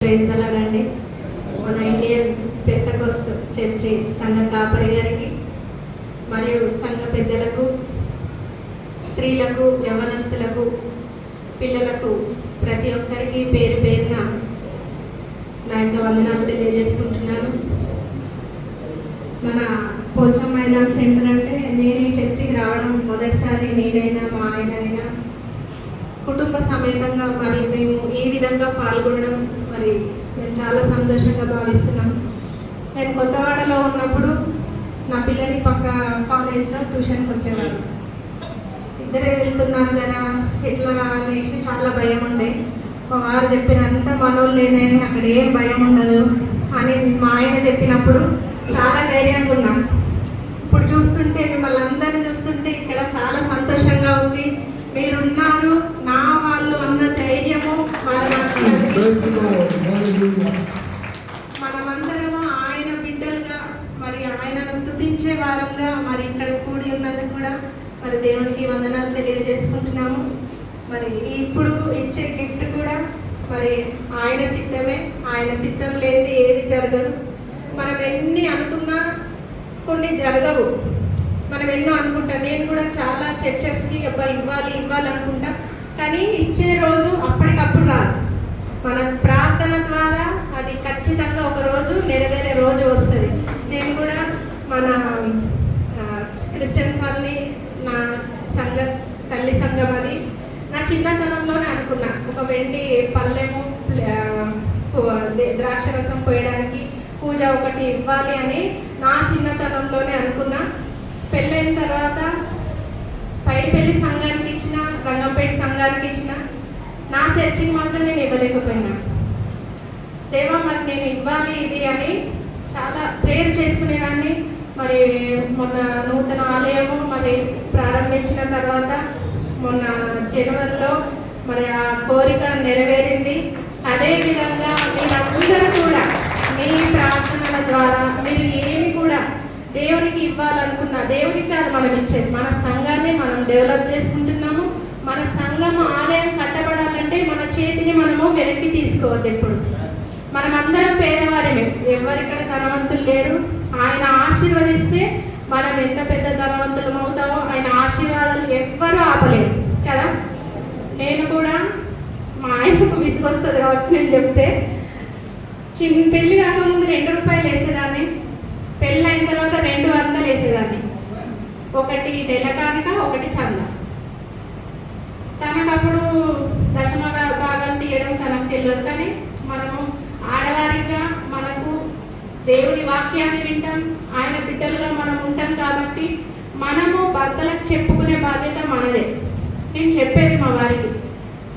ప్రేజలాడండి. మన Indian Pentecost church సంఘ కాపరి గారికి మరియు సంఘ పెద్దలకు, స్త్రీలకు, యవ్వనస్తులకు, పిల్లలకు ప్రతి ఒక్కరికి పేరు పేరున నా యొక్క వందనాలు తెలియజేసుకుంటున్నాను. మన పోచం మైదాన్ సెంటర్ అంటే నేను ఈ చర్చికి రావడం మొదటిసారి. నేనైనా మా ఆయన అయినా కుటుంబ సమేతంగా మరి మేము ఈ విధంగా పాల్గొనడం మరి నేను చాలా సంతోషంగా భావిస్తున్నాను. నేను కొత్తవాడలో ఉన్నప్పుడు నా పిల్లని పక్క కాలేజ్లో ట్యూషన్కి వచ్చేవాడు. ఇద్దరే వెళ్తున్నారు కదా ఎట్లా అనేసి చాలా భయం ఉండే. మా వారు చెప్పినంత మనోళ్ళేనే, అక్కడ ఏం భయం ఉండదు అని మా ఆయన చెప్పినప్పుడు చాలా ధైర్యంగా ఉన్నాను. ఇప్పుడు చూస్తుంటే మిమ్మల్ని అందరినీ చూస్తుంటే ఇక్కడ చాలా సంతోషంగా ఉంది. మీరున్నారు, నా వాళ్ళు అన్న ధైర్యము మనమందరము ఆయన బిడ్డలుగా మరి ఆయనను స్తుతించే వారంగా మరి ఇక్కడ కూడి ఉన్నందుకు కూడా మరి దేవునికి వందనాలు తెలియజేసుకుంటున్నాము. మరి ఇప్పుడు ఇచ్చే గిఫ్ట్ కూడా మరి ఆయన చిత్తమే. ఆయన చిత్తం లేనిది ఏది జరగదు. మనం ఎన్ని అనుకున్నా కొన్ని జరగవు. మనం ఎన్నో అనుకుంటాం. నేను కూడా చాలా చర్చెస్కి ఇవ్వాలి అనుకుంటా, కానీ ఇచ్చే రోజు అప్పటికప్పుడు రాదు. మన ప్రార్థన ద్వారా అది ఖచ్చితంగా ఒక రోజు నెరవేరే రోజు వస్తుంది. నేను కూడా మన క్రిస్టియన్ కాలనీ నా తల్లి సంఘం అది నా చిన్నతనంలోనే అనుకున్నా. ఒక వెండి పళ్ళెము, ద్రాక్షరసం పోయడానికి పూజ ఒకటి ఇవ్వాలి అని నా చిన్నతనంలోనే అనుకున్నా. పెళ్ళైన తర్వాత పైడిపల్లి సంఘానికి ఇచ్చిన, రంగంపేట సంఘానికి ఇచ్చిన, నా చర్చికి మాత్రం నేను ఇవ్వలేకపోయినా. దేవా మరి నేను ఇవ్వాలి ఇది అని చాలా ప్రేయర్ చేసుకునేదాన్ని. మరి మొన్న నూతన ఆలయము మరి ప్రారంభించిన తర్వాత మొన్న జనవరిలో మరి ఆ కోరిక నెరవేరింది. అదేవిధంగా మీరందరూ కూడా మీ ప్రార్థనల ద్వారా మీరు ఏమి కూడా దేవునికి ఇవ్వాలనుకున్నా, దేవునికి కాదు మనం ఇచ్చేది, మన సంఘాన్ని మనం డెవలప్ చేసుకుంటున్నాము. మన సంఘం ఆలయం కట్టబడాలంటే మన చేతిని మనము వెనక్కి తీసుకోవద్దు. ఎప్పుడు మనమందరం పేదవారిమే, ఎవరిక్కడ ధనవంతులు లేరు. ఆయన ఆశీర్వదిస్తే మనం ఎంత పెద్ద ధనవంతులం అవుతామో ఆయన ఆశీర్వాదాలు ఎవ్వరూ ఆపలేరు కదా. నేను కూడా మా ఆయనకు విసుగొస్తుంది కావచ్చు నేను చెప్తే, పెళ్ళి కాకముందు 2 రూపాయలు వేసేదాన్ని, పెళ్ళి అయిన తర్వాత 200 వేసేదాన్ని. ఒకటి నెలకానిక, ఒకటి చంద. తనకప్పుడు దశమ భాగాలు తీయడం తనకు తెలియదు, కానీ మనము ఆడవారిగా మనకు దేవుని వాక్యాన్ని వింటాం, ఆయన బిడ్డలుగా మనం ఉంటాం కాబట్టి మనము భర్తలకు చెప్పుకునే బాధ్యత మనదే. నేను చెప్పేది మా వారికి.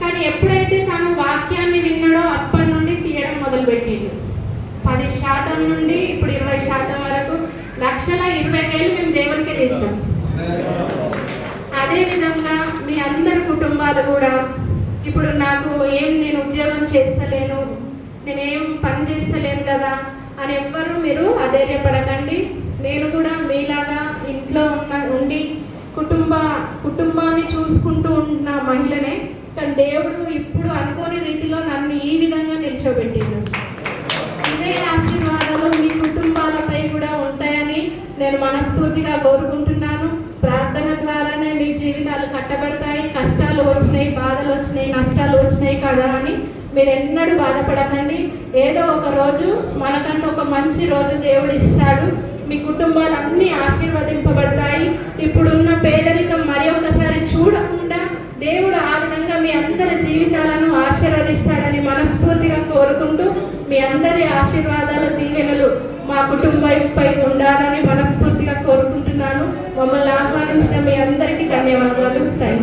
కానీ ఎప్పుడైతే తను వాక్యాన్ని విన్నాడో అప్పటి నుండి తీయడం మొదలుపెట్టిండు. 10% నుండి ఇప్పుడు 20% వరకు 1,20,000 మేము దేవునికే తీస్తాం. అదేవిధంగా మీ అందరి కుటుంబాలు కూడా ఇప్పుడు నాకు నేను ఉద్యోగం చేస్తలేను, నేనేం పని చేస్తలేను కదా అని ఎవ్వరూ మీరు అధైర్యపడకండి. నేను కూడా మీలాగా ఇంట్లో ఉండి కుటుంబాన్ని చూసుకుంటూ ఉన్న మహిళనే. కానీ దేవుడు ఇప్పుడు అనుకోని రీతిలో నన్ను ఈ విధంగా నిల్చోబెట్టిండు. ఇదే ఆశీర్వాదాలు మీ కుటుంబాలపై కూడా ఉంటాయని నేను మనస్ఫూర్తిగా కోరుకుంటున్నాను. ప్రార్థన ద్వారానే మీ జీవితాలు కట్టబడతాయి. కష్టాలు వచ్చినాయి, బాధలు వచ్చినాయి, నష్టాలు వచ్చినాయి కదా అని మీరు ఎన్నడూ బాధపడకండి. ఏదో ఒక రోజు మనకంటూ ఒక మంచి రోజు దేవుడు ఇస్తాడు. మీ కుటుంబాలు అన్నీ ఆశీర్వదింపబడతాయి. ఇప్పుడున్న పేదరికం మరి ఒక్కసారి చూడకుండా దేవుడు ఆ విధంగా మీ అందరి జీవితాలను ఆశీర్వదిస్తాడని మనస్ఫూర్తిగా కోరుకుంటూ మీ అందరి ఆశీర్వాదాలు, దీవెనలు మా కుటుంబంపై ఉండాలని మనస్ఫూర్తిగా కోరుకుంటున్నాను. మమ్మల్ని ఆహ్వానించిన మీ అందరికీ ధన్యవాదాలు. Thank you.